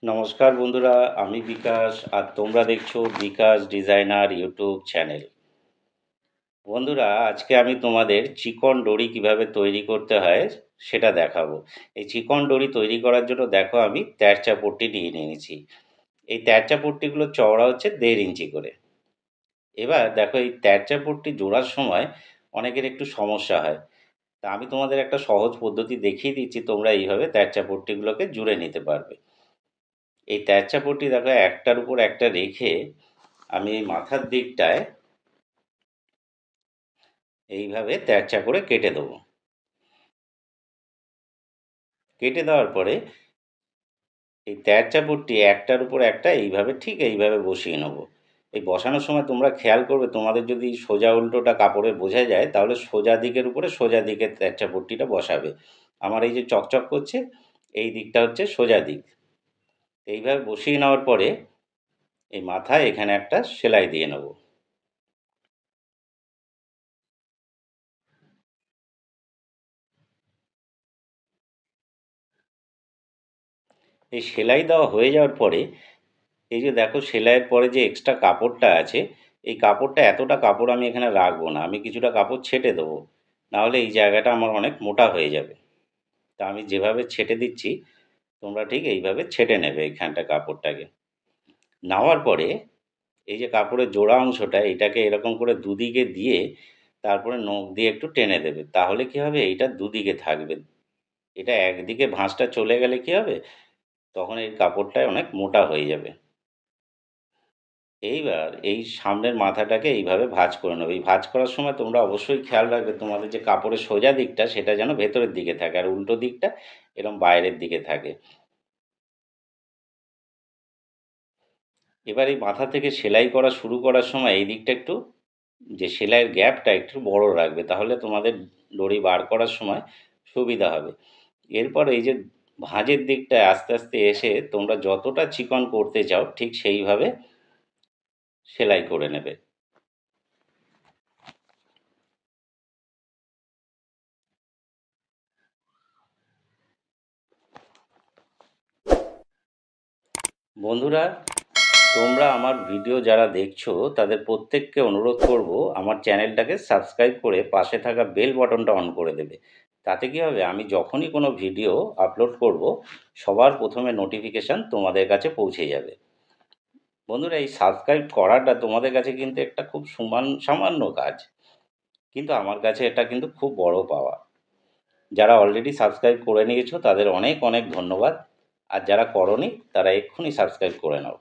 নমস্কার বন্ধুরা, আমি বিকাশ আর তোমরা দেখছো বিকাশ ডিজাইনার ইউটিউব চ্যানেল। বন্ধুরা, আজকে আমি তোমাদের চিকন ডরি কিভাবে তৈরি করতে হয় সেটা দেখাবো। এই চিকন ডরি তৈরি করার জন্য দেখো আমি তেরচা পট্টি নিয়ে নিয়েছি। এই তেরচা পট্টিগুলো চওড়া হচ্ছে 1.5 ইঞ্চি করে। এবার দেখো এই তেরচা পট্টি জোড়ার সময় অনেকের একটু সমস্যা হয়। তা আমি তোমাদের একটা সহজ পদ্ধতি দেখিয়ে দিচ্ছি, তোমরা এইভাবে তেরচা পট্টিগুলোকে জুড়ে নিতে পারবে। এই তেরচা পট্টি দেখো একটার উপর একটা রেখে আমি এই মাথার দিকটায় এইভাবে তেরচা করে কেটে দেবো। কেটে দেওয়ার পরে এই তেরচা পট্টি একটার উপর একটা এইভাবে ঠিক এইভাবে বসিয়ে নেব। এই বসানোর সময় তোমরা খেয়াল করবে, তোমাদের যদি সোজা উল্টোটা কাপড়ে বোঝা যায় তাহলে সোজা দিকের উপরে সোজা দিকে তেরচা পট্টিটা বসাবে। আমার এই যে চকচক করছে এই দিকটা হচ্ছে সোজা দিক। এইভাবে বসিয়ে নেওয়ার পরে এই মাথায় এখানে একটা সেলাই দিয়ে নেব। এই সেলাই দেওয়া হয়ে যাওয়ার পরে এই যে দেখো সেলাইয়ের পরে যে এক্সট্রা কাপড়টা আছে, এই কাপড়টা এতটা কাপড় আমি এখানে রাখবো না, আমি কিছুটা কাপড় ছেটে দেবো। নাহলে এই জায়গাটা আমার অনেক মোটা হয়ে যাবে। তা আমি যেভাবে ছেটে দিচ্ছি তোমরা ঠিক এইভাবে ছেটে নেবে এইখানটা কাপড়টাকে। নেওয়ার পরে এই যে কাপড়ের জোড়া অংশটা এটাকে এরকম করে দুদিকে দিয়ে তারপরে নখ দিয়ে একটু টেনে দেবে, তাহলে কি হবে এইটা দুদিকে থাকবে। এটা একদিকে ভাঁজটা চলে গেলে কি হবে, তখন এই কাপড়টায় অনেক মোটা হয়ে যাবে। এইবার এই সামনের মাথাটাকে এইভাবে ভাঁজ করে নেবে। এই ভাঁজ করার সময় তোমরা অবশ্যই খেয়াল রাখবে তোমাদের যে কাপড়ের সোজা দিকটা সেটা যেন ভেতরের দিকে থাকে আর উল্টো দিকটা এরকম বাইরের দিকে থাকে। এবার এই মাথা থেকে সেলাই করা শুরু করার সময় এই দিকটা একটু, যে সেলাইয়ের গ্যাপটা একটু বড় রাখবে, তাহলে তোমাদের দড়ি বার করার সময় সুবিধা হবে। এরপর এই যে ভাঁজের দিকটায় আস্তে আস্তে এসে তোমরা যতটা চিকন করতে চাও ঠিক সেইভাবে সেলাই করে নেবে। বন্ধুরা, তোমরা আমার ভিডিও যারা দেখছো তাদের প্রত্যেককে অনুরোধ করব আমার চ্যানেলটাকে সাবস্ক্রাইব করে পাশে থাকা বেল বাটনটা অন করে দেবে। তাতে কি হবে, আমি যখনই কোনো ভিডিও আপলোড করব সবার প্রথমে নোটিফিকেশান তোমাদের কাছে পৌঁছে যাবে। বন্ধুরা, এই সাবস্ক্রাইব করাটা তোমাদের কাছে কিন্তু একটা খুব সামান্য কাজ, কিন্তু আমার কাছে এটা কিন্তু খুব বড় পাওয়া। যারা অলরেডি সাবস্ক্রাইব করে নিয়েছো তাদের অনেক অনেক ধন্যবাদ। আর যারা করনি তারা এক্ষুনি সাবস্ক্রাইব করে নাও।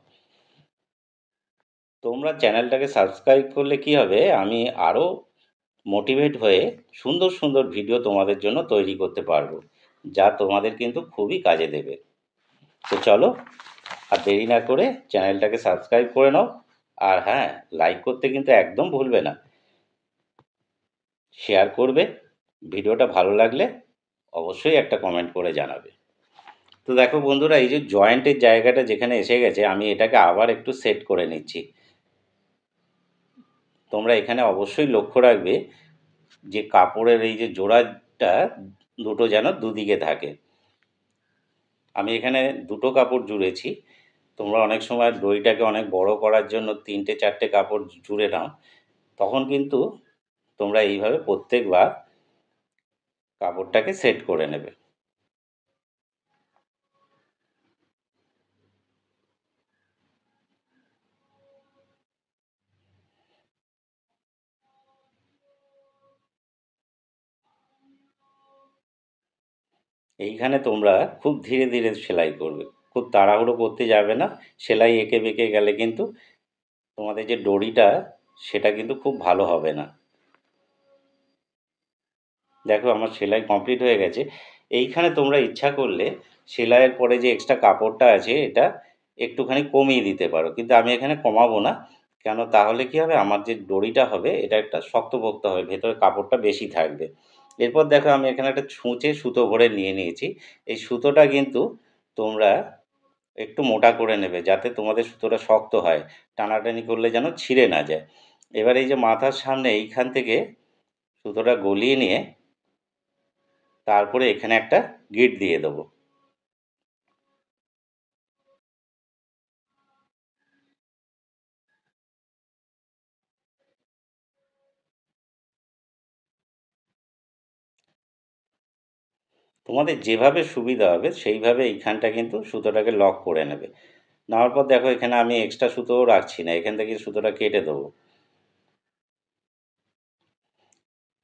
তোমরা চ্যানেলটাকে সাবস্ক্রাইব করলে কি হবে, আমি আরও মোটিভেট হয়ে সুন্দর সুন্দর ভিডিও তোমাদের জন্য তৈরি করতে পারবো, যা তোমাদের কিন্তু খুবই কাজে দেবে। তো চলো, আর দেরি না করে চ্যানেলটাকে সাবস্ক্রাইব করে নাও। আর হ্যাঁ, লাইক করতে কিন্তু একদম ভুলবে না। শেয়ার করবে। ভিডিওটা ভালো লাগলে অবশ্যই একটা কমেন্ট করে জানাবে। তো দেখো বন্ধুরা, এই যে জয়েন্টের জায়গাটা যেখানে এসে গেছে আমি এটাকে আবার একটু সেট করে নিচ্ছি। তোমরা এখানে অবশ্যই লক্ষ্য রাখবে যে কাপড়ের এই যে জোড়াটা দুটো যেন দুদিকে থাকে। আমি এখানে দুটো কাপড় জুড়েছি। তোমরা অনেক সময় দড়িটাকে অনেক বড় করার জন্য 3টে 4টে কাপড় জুড়ে নাও, তখন কিন্তু তোমরা এইভাবে প্রত্যেকবার কাপড়টাকে সেট করে নেবে। এইখানে তোমরা খুব ধীরে ধীরে সেলাই করবে, খুব তাড়াহুড়ো করতে যাবে না। সেলাই এঁকে বেঁকে গেলে কিন্তু তোমাদের যে দড়িটা সেটা কিন্তু খুব ভালো হবে না। দেখো আমার সেলাই কমপ্লিট হয়ে গেছে। এইখানে তোমরা ইচ্ছা করলে সেলাইয়ের পরে যে এক্সট্রা কাপড়টা আছে এটা একটুখানি কমিয়ে দিতে পারো, কিন্তু আমি এখানে কমাবো না। কেন, তাহলে কি হবে, আমার যে দড়িটা হবে এটা একটা শক্তপোক্ত হবে, ভেতরে কাপড়টা বেশি থাকবে। এরপর দেখো আমি এখানে একটা ছুঁচে সুতো ভরে নিয়ে নিয়েছি। এই সুতোটা কিন্তু তোমরা একটু মোটা করে নেবে যাতে তোমাদের সুতোটা শক্ত হয়, টানাটানি করলে যেন ছিঁড়ে না যায়। এবার এই যে মাথার সামনে এইখান থেকে সুতোটা গলিয়ে নিয়ে তারপরে এখানে একটা গিঁট দিয়ে দেবো। তোমাদের যেভাবে সুবিধা হবে সেইভাবে এইখানটা কিন্তু সুতোটাকে লক করে নেবে। নেওয়ার পর দেখো এখানে আমি এক্সট্রা সুতোও রাখছি না, এখান থেকে সুতোটা কেটে দেবো।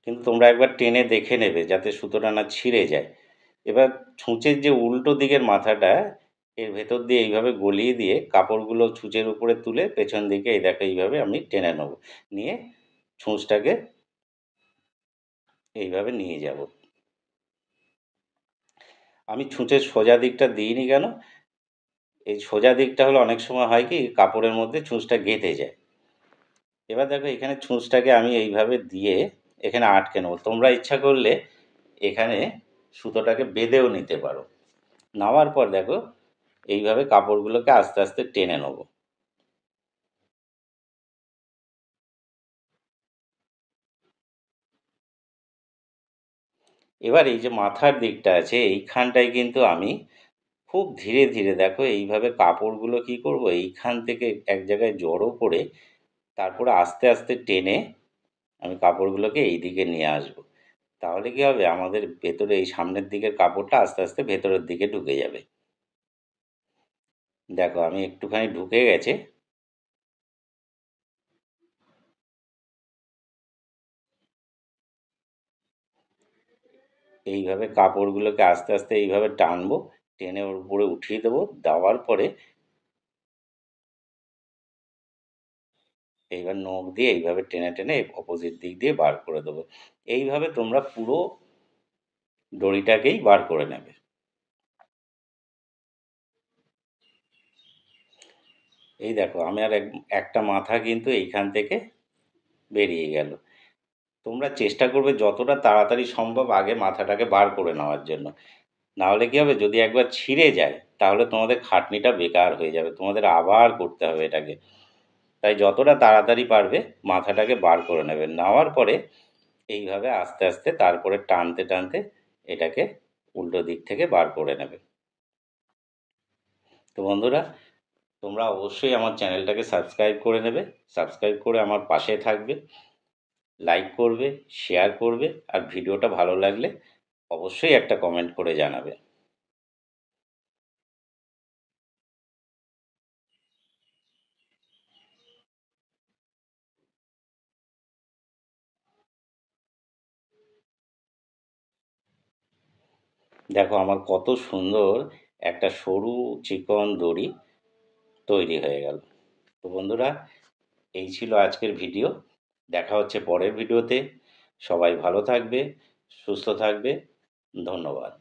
কিন্তু তোমরা একবার টেনে দেখে নেবে যাতে সুতোটা না ছিঁড়ে যায়। এবার ছুঁচের যে উল্টো দিকের মাথাটা, এর ভেতর দিয়ে এইভাবে গলিয়ে দিয়ে কাপড়গুলো ছুঁচের উপরে তুলে পেছন দিকে এই দেখো এইভাবে আমি টেনে নেবো, নিয়ে ছুঁচটাকে এইভাবে নিয়ে যাব। আমি ছুঁচের সোজা দিকটা দিইনি কেন, এই সোজা দিকটা হলে অনেক সময় হয় কি কাপড়ের মধ্যে ছুঁচটা গেঁথে যায়। এবার দেখো এখানে ছুঁচটাকে আমি এইভাবে দিয়ে এখানে আটকে নেবো। তোমরা ইচ্ছা করলে এখানে সুতোটাকে বেঁধেও নিতে পারো। নেওয়ার পর দেখো এইভাবে কাপড়গুলোকে আস্তে আস্তে টেনে নেবো। এবার এই যে মাথার দিকটা আছে এইখানটায় কিন্তু আমি খুব ধীরে ধীরে দেখো এইভাবে কাপড়গুলো কি করব, এইখান থেকে এক জায়গায় জড়ো করে তারপরে আস্তে আস্তে টেনে আমি কাপড়গুলোকে এই দিকে নিয়ে আসব। তাহলে কি হবে, আমাদের ভেতরে এই সামনের দিকের কাপড়টা আস্তে আস্তে ভেতরের দিকে ঢুকে যাবে। দেখো আমি একটুখানি ঢুকে গেছে। এইভাবে কাপড়গুলোকে আস্তে আস্তে এইভাবে টানবো, টেনে ওর উপরে উঠিয়ে দেবো। দেওয়ার পরে এইবার নখ দিয়ে এইভাবে টেনে টেনে অপোজিট দিক দিয়ে বার করে দেবো। এইভাবে তোমরা পুরো দড়িটাকেই বার করে নেবে। এই দেখো আমি আর একটা মাথা কিন্তু এইখান থেকে বেরিয়ে গেল। তোমরা চেষ্টা করবে যতটা তাড়াতাড়ি সম্ভব আগে মাথাটাকে বার করে নেওয়ার জন্য। নাহলে কী হবে, যদি একবার ছিঁড়ে যায় তাহলে তোমাদের খাটনিটা বেকার হয়ে যাবে, তোমাদের আবার করতে হবে এটাকে। তাই যতটা তাড়াতাড়ি পারবে মাথাটাকে বার করে নেবে। নেওয়ার পরে এইভাবে আস্তে আস্তে তারপরে টানতে টানতে এটাকে উল্টো দিক থেকে বার করে নেবে। তো বন্ধুরা, তোমরা অবশ্যই আমার চ্যানেলটাকে সাবস্ক্রাইব করে নেবে। সাবস্ক্রাইব করে আমার পাশে থাকবে, লাইক করবে, শেয়ার করবে, আর ভিডিওটা ভালো লাগলে অবশ্যই একটা কমেন্ট করে জানাবে। দেখো আমার কত সুন্দর একটা সরু চিকন দড়ি তৈরি হয়ে গেল। তো বন্ধুরা, এই ছিল আজকের ভিডিও। দেখা হচ্ছে পরের ভিডিওতে। সবাই ভালো থাকবে, সুস্থ থাকবে। ধন্যবাদ।